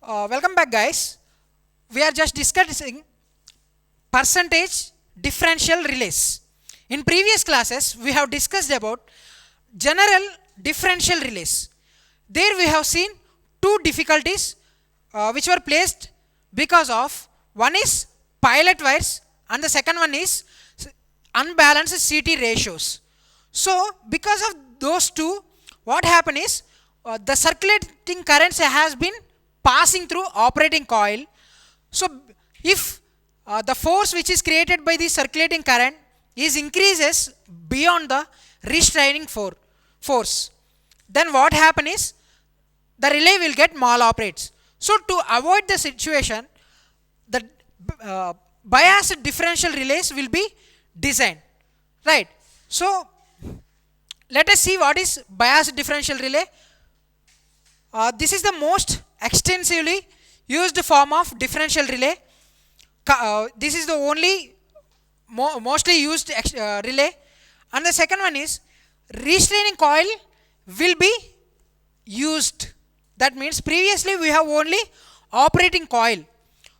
Welcome back, guys. We are just discussing percentage differential relays. In previous classes, we have discussed about general differential relays. There we have seen two difficulties which were placed because of one is pilot wires and the second one is unbalanced CT ratios. So, because of those two, what happened is the circulating currents has been passing through operating coil. So, if the force which is created by the circulating current is increases beyond the restraining force, then what happen is the relay will get maloperates. So, to avoid the situation, the biased differential relays will be designed, right? So, let us see what is biased differential relay. This is the most extensively used form of differential relay. This is the only mostly used relay. And the second one is restraining coil will be used. That means previously we have only operating coil.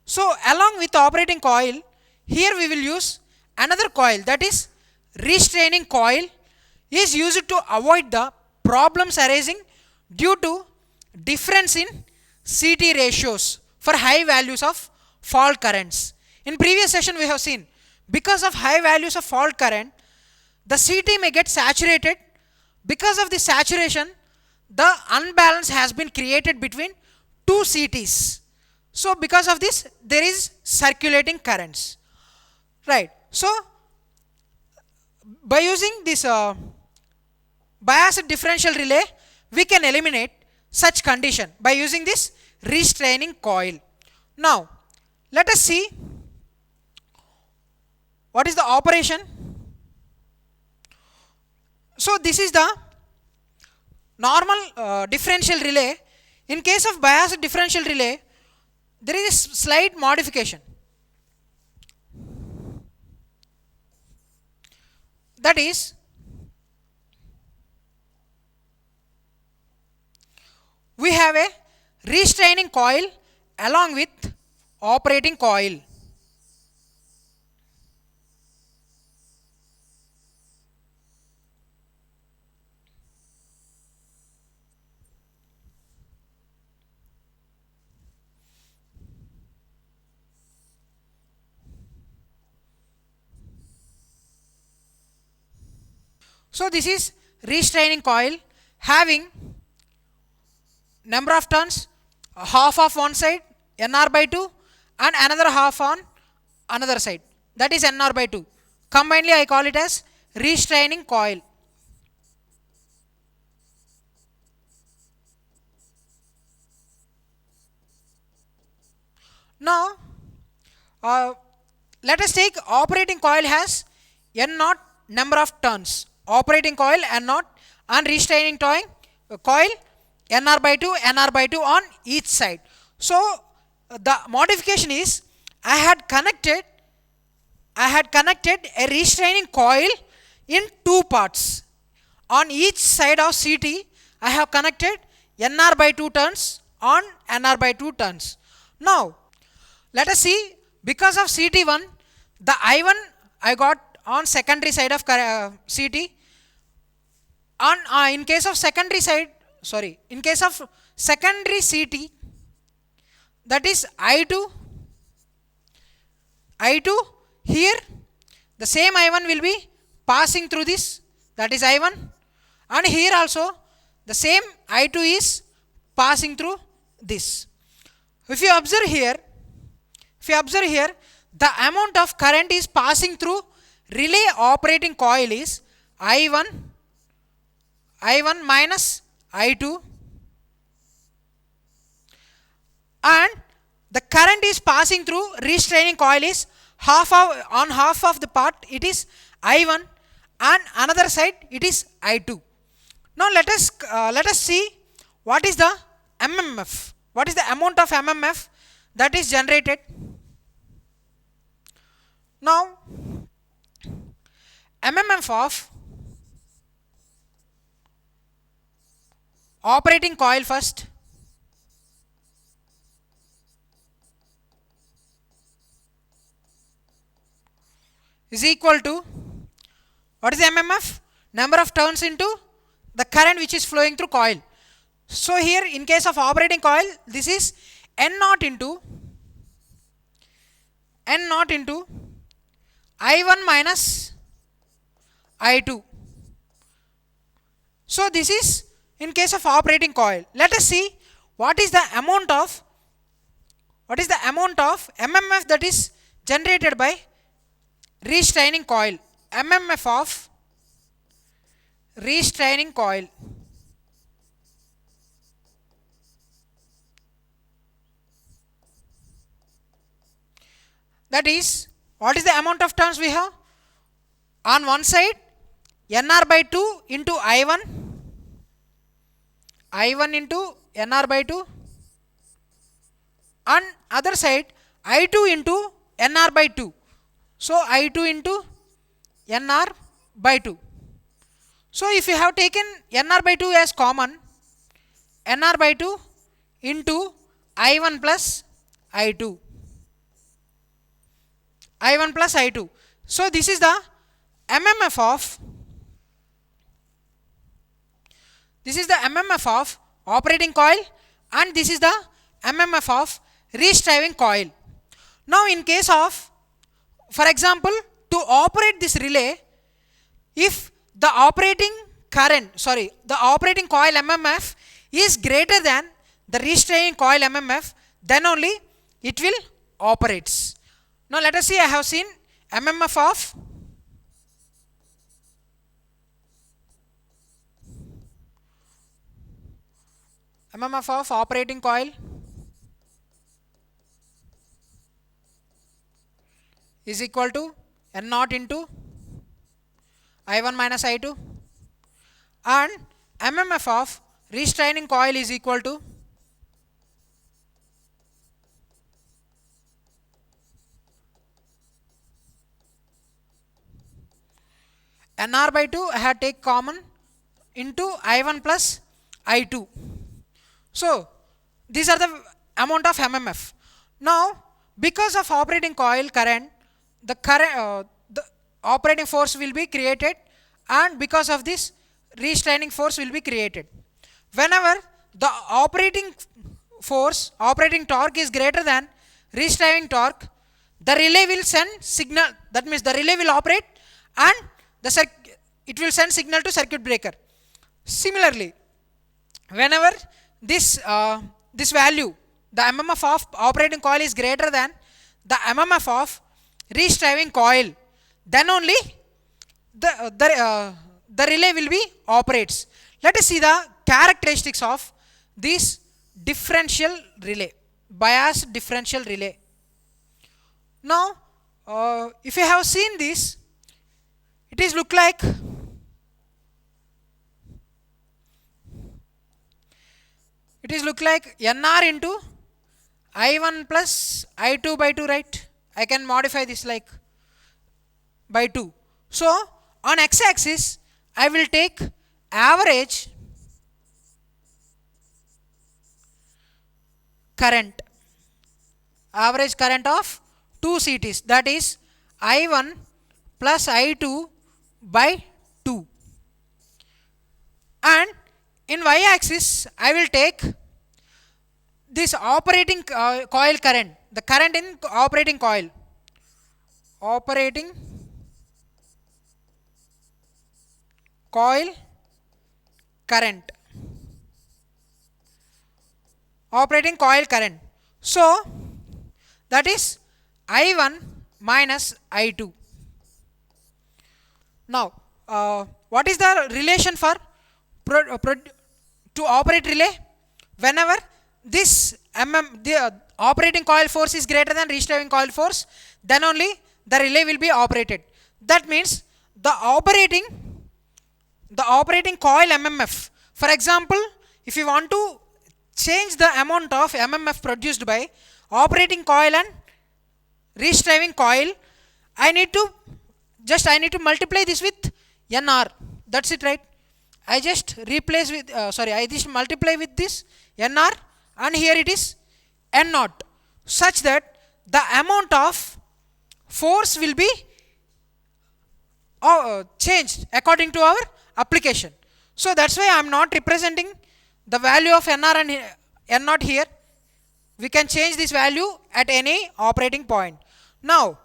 So along with operating coil, here we will use another coil, that is restraining coil is used to avoid the problems arising due to difference in CT ratios for high values of fault currents. In previous session we have seen because of high values of fault current, the CT may get saturated. Because of the saturation, the unbalance has been created between two CTs. So because of this, there is circulating currents, right? So by using this biased differential relay, we can eliminate such condition by using this restraining coil. Now let us see what is the operation. So this is the normal differential relay. In case of biased differential relay, there is a slight modification. That is, we have a restraining coil along with operating coil. So this is restraining coil having number of turns, half of one side NR by 2 and another half on another side, that is NR by 2. Combinedly I call it as restraining coil. Now let us take operating coil has N naught number of turns, operating coil N naught and restraining coil NR by 2 on each side. So the modification is I had connected a restraining coil in two parts. On each side of CT I have connected NR by 2 turns on NR by 2 turns. Now let us see, because of CT1, the I1 I got on secondary side of CT. On in case of secondary CT, that is I2 here, the same I1 will be passing through this, that is I1, and here also the same I2 is passing through this. If you observe here, the amount of current is passing through relay operating coil is I1 minus I2, and the current is passing through restraining coil is half of the part it is I1 and another side it is I2. Now let us see what is the MMF, what is the amount of MMF that is generated. Now MMF of operating coil first, is equal to, what is the MMF? Number of turns into the current which is flowing through coil. So here in case of operating coil, this is N naught into I1 minus I2. So this is in case of operating coil. Let us see what is the amount of MMF that is generated by restraining coil. MMF of restraining coil. That is, what is the amount of turns we have? On one side, NR by 2 into I1 into NR by 2. On other side, I2 into NR by 2. So I2 into NR by 2. So if you have taken NR by 2 as common, NR by 2 into I1 plus I2. I1 plus I2. So this is the MMF of operating coil, and this is the MMF of restriving coil. Now in case of, for example, to operate this relay, if the operating coil MMF is greater than the restraining coil MMF, then only it will operates. Now let us see, I have seen MMF of operating coil is equal to N naught into I1 minus I2, and MMF of restraining coil is equal to NR by 2 I have take common into I1 plus I2. So these are the amount of MMF. Now because of operating coil current, the operating force will be created, and because of this restraining force will be created. Whenever the operating torque is greater than restraining torque, the relay will send signal, that means the relay will operate and it will send signal to circuit breaker. Similarly, whenever this value, the MMF of operating coil is greater than the MMF of restriving coil, then only the relay will be operates. Let us see the characteristics of this differential relay, biased differential relay. Now if you have seen this, it is look like NR into I1 plus I2 by 2, right? I can modify this like by 2. So on x-axis I will take average current of 2 CTs, that is I1 plus I2 by 2, and in y-axis I will take this operating coil current, the current in operating coil, operating coil current. So that is I1 minus I2. Now what is the relation for to operate relay? Whenever this the operating coil force is greater than restriving coil force, then only the relay will be operated. That means the operating coil MMF. For example, if you want to change the amount of MMF produced by operating coil and restriving coil, I need to multiply this with NR. That's it, right? I just replace with I just multiply with this NR, and here it is N naught, such that the amount of force will be changed according to our application. So that's why I am not representing the value of NR and N naught here. We can change this value at any operating point. Now,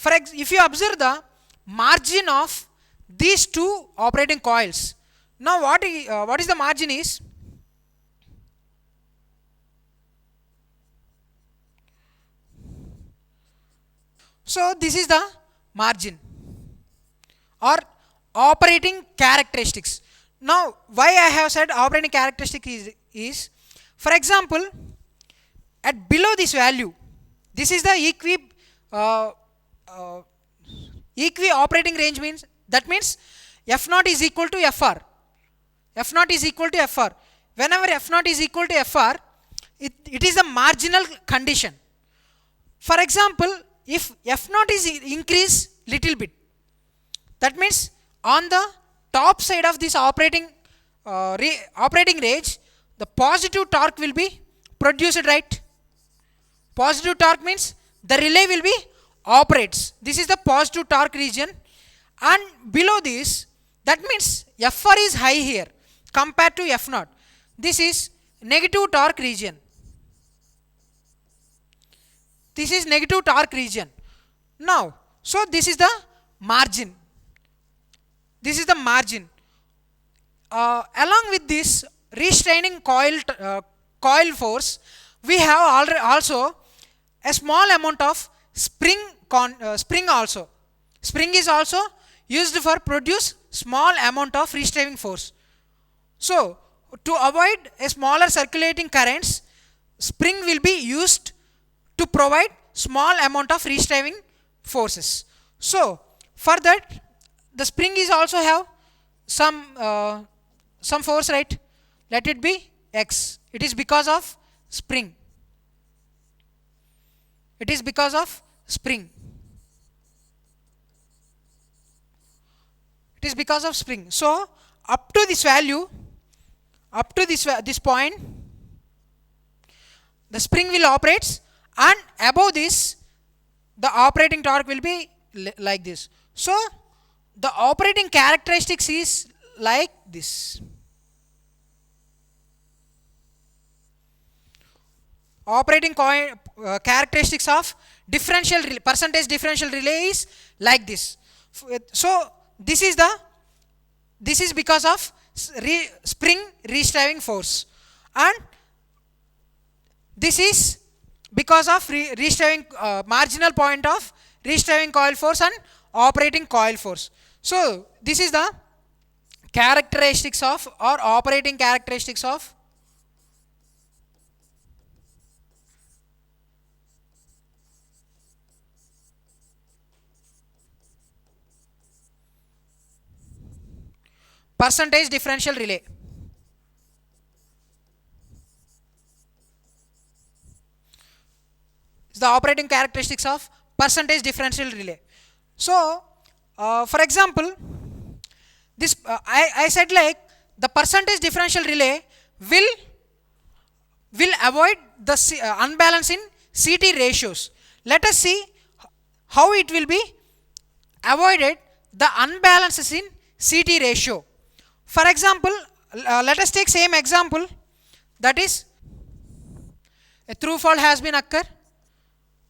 if you observe the margin of these two operating coils, now what is the margin is? So this is the margin or operating characteristics. Now why I have said operating characteristic is for example, at below this value, this is the equi operating range, means that means F naught is equal to Fr. F naught is equal to Fr. Whenever F naught is equal to Fr, it is a marginal condition. For example, if F naught is increased little bit, that means on the top side of this operating range, the positive torque will be produced, right? Positive torque means the relay will be operates. This is the positive torque region, and below this, that means Fr is high here compared to F naught. This is negative torque region. This is negative torque region. Now, so this is the margin. This is the margin. Along with this restraining coil force, we have also a small amount of spring also. Spring is also used for produce small amount of restraining force. So, to avoid a smaller circulating currents, spring will be used to provide small amount of restraining forces. So, for that, the spring is also have some force, right? Let it be X. It is because of spring. It is because of spring. It is because of spring. So, up to this value, up to this point, the spring will operate, and above this, the operating torque will be like this. So, the operating characteristics is like this. Operating characteristics of percentage differential relay is like this. So this is because of spring restraining force, and this is because of marginal point of restraining coil force and operating coil force. So this is the characteristics of, or operating characteristics of, percentage differential relay. It's the operating characteristics of percentage differential relay. So, for example, this I said like the percentage differential relay will avoid the unbalance in CT ratios. Let us see how it will be avoided the unbalances in CT ratio. For example, let us take same example, that is a through fault has been occur.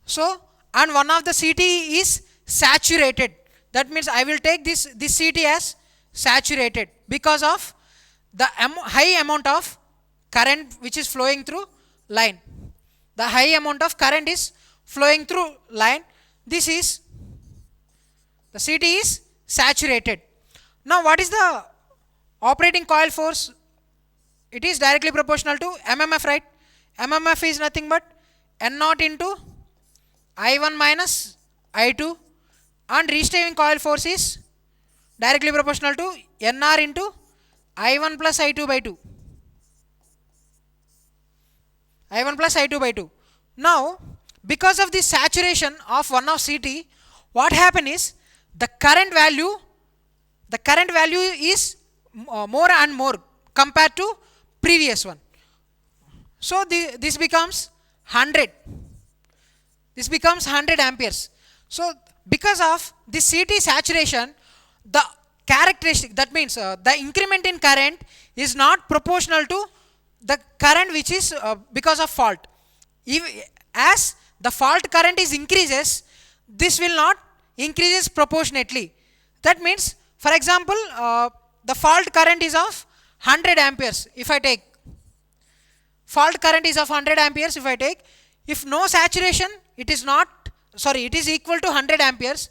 So, and one of the CT is saturated. That means I will take this CT as saturated because of the high amount of current which is flowing through line. The high amount of current is flowing through line. This is the CT is saturated. Now, what is the operating coil force? It is directly proportional to MMF, right? MMF is nothing but N naught into I1 minus I2, and restraining coil force is directly proportional to NR into I1 plus I2 by 2. I1 plus I2 by 2. Now, because of this saturation of one of CT, what happen is the current value is more and more compared to previous one. So this becomes 100. This becomes 100 amperes. So because of this CT saturation, the characteristic, that means the increment in current is not proportional to the current which is because of fault. If, as the fault current is increases, this will not increases proportionately. That means, for example, the fault current is of 100 amperes. If I take fault current is of 100 amperes, if no saturation, it is not, sorry, it is equal to 100 amperes.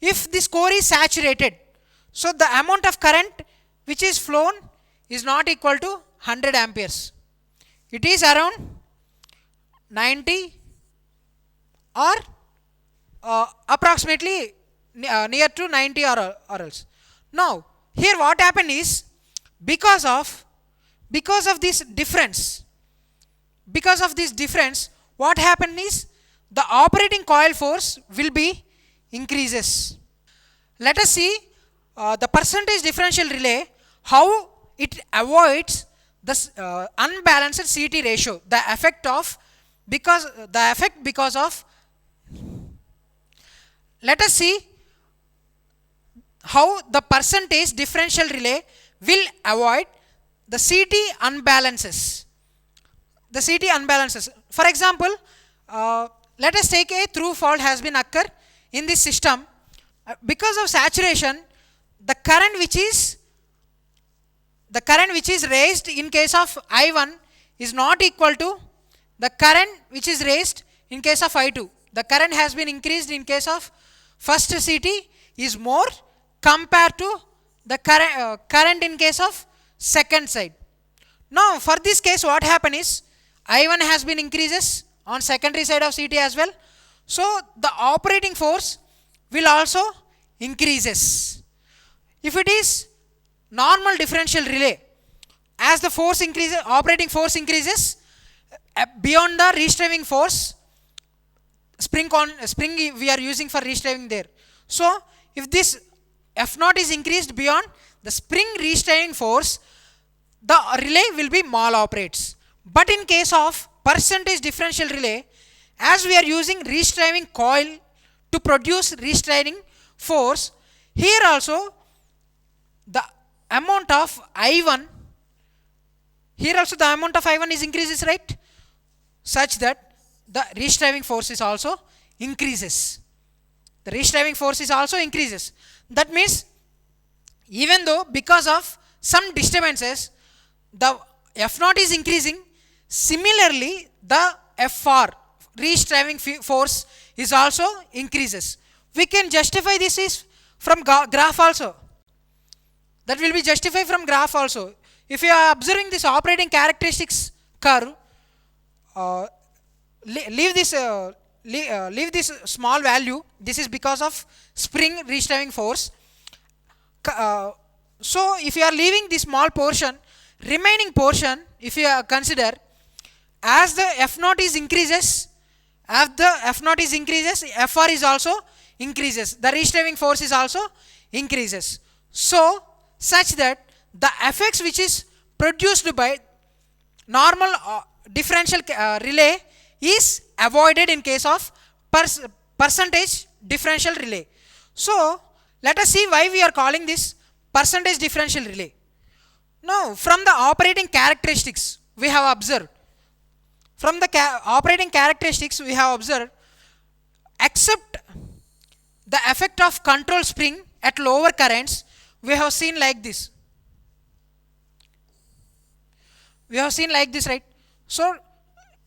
If this core is saturated, so the amount of current which is flown is not equal to 100 amperes. It is around 90 or approximately near to 90 or else. Now, here what happened is, because of this difference, what happened is the operating coil force will be increases. Let us see the percentage differential relay, how it avoids the unbalanced CT ratio, the effect because of. Let us see how the percentage differential relay will avoid the CT unbalances. For example, let us take a through fault has been occur in this system. Because of saturation, the current which is raised in case of I1 is not equal to the current which is raised in case of I2. The current has been increased in case of first CT is more compared to the current in case of second side. Now, for this case, what happen is I1 has been increases on secondary side of CT as well. So the operating force will also increases. If it is normal differential relay, as the force increases, operating force increases beyond the restraining force, spring we are using for restraining there. So if this F0 is increased beyond the spring restraining force, the relay will be mal operates. But in case of percentage differential relay, as we are using restraining coil to produce restraining force, here also the amount of I1 is increases, right? Such that the restraining force is also increases. That means, even though because of some disturbances the F0 is increasing, similarly the FR, restraining force, is also increases. We can justify this is from graph also. That will be justified from graph also. If you are observing this operating characteristics curve, leave this small value. This is because of spring restraining force. So if you are leaving this small portion, remaining portion, if you consider, as the F0 is increases, FR is also increases. The restraining force is also increases. So such that the effects which is produced by normal differential relay is avoided in case of percentage differential relay. So let us see why we are calling this percentage differential relay. Now, from the operating characteristics we have observed, except the effect of control spring at lower currents, we have seen like this. Right? So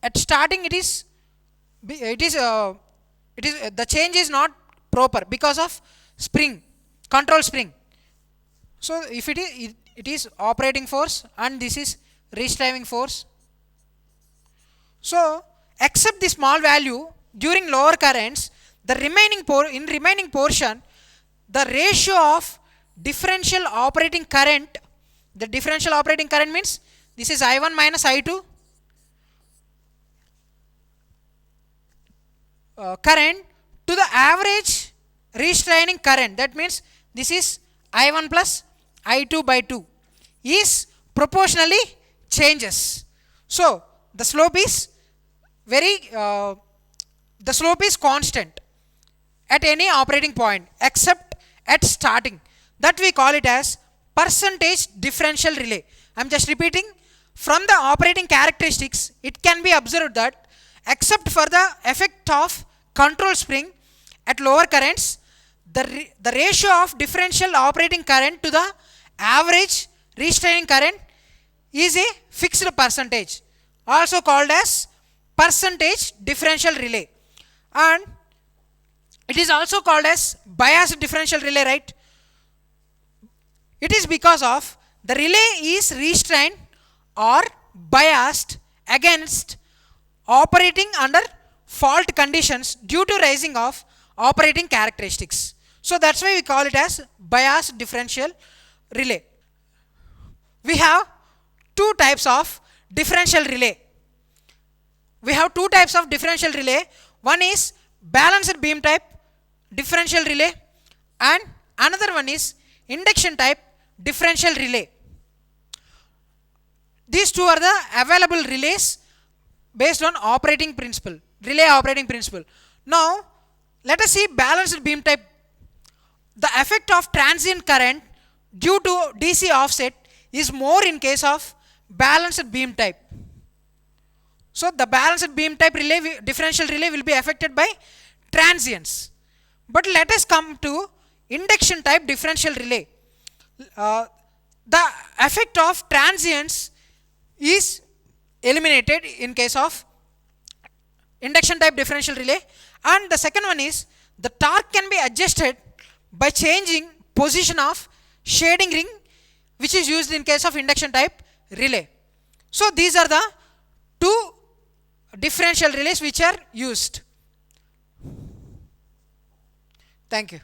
at starting it is the change is not proper because of control spring. So if it is operating force and this is restraining force. So except the small value during lower currents, the remaining portion, the ratio of differential operating current, means this is I1 minus I2 current to the average restraining current, that means this is I1 plus I2 by 2, is proportionally changes. So the slope is constant at any operating point except at starting. that we call it as percentage differential relay. I am just repeating. From the operating characteristics, it can be observed that except for the effect of control spring at lower currents, the ratio of differential operating current to the average restraining current is a fixed percentage, also called as percentage differential relay. And it is also called as biased differential relay, right? It is because of the relay is restrained or biased against operating under fault conditions due to rising of operating characteristics. So that's why we call it as biased differential relay. We have two types of differential relay. We have two types of differential relay. One is balanced beam type differential relay, and another one is induction type differential relay. These two are the available relays based on operating principle, relay operating principle. Now let us see balanced beam type. The effect of transient current due to DC offset is more in case of balanced beam type. So the balanced beam type relay, differential relay, will be affected by transients. But let us come to induction type differential relay. The effect of transients is eliminated in case of induction type differential relay. And the second one is the torque can be adjusted by changing position of shading ring, which is used in case of induction type relay. So these are the two differential relays which are used. Thank you.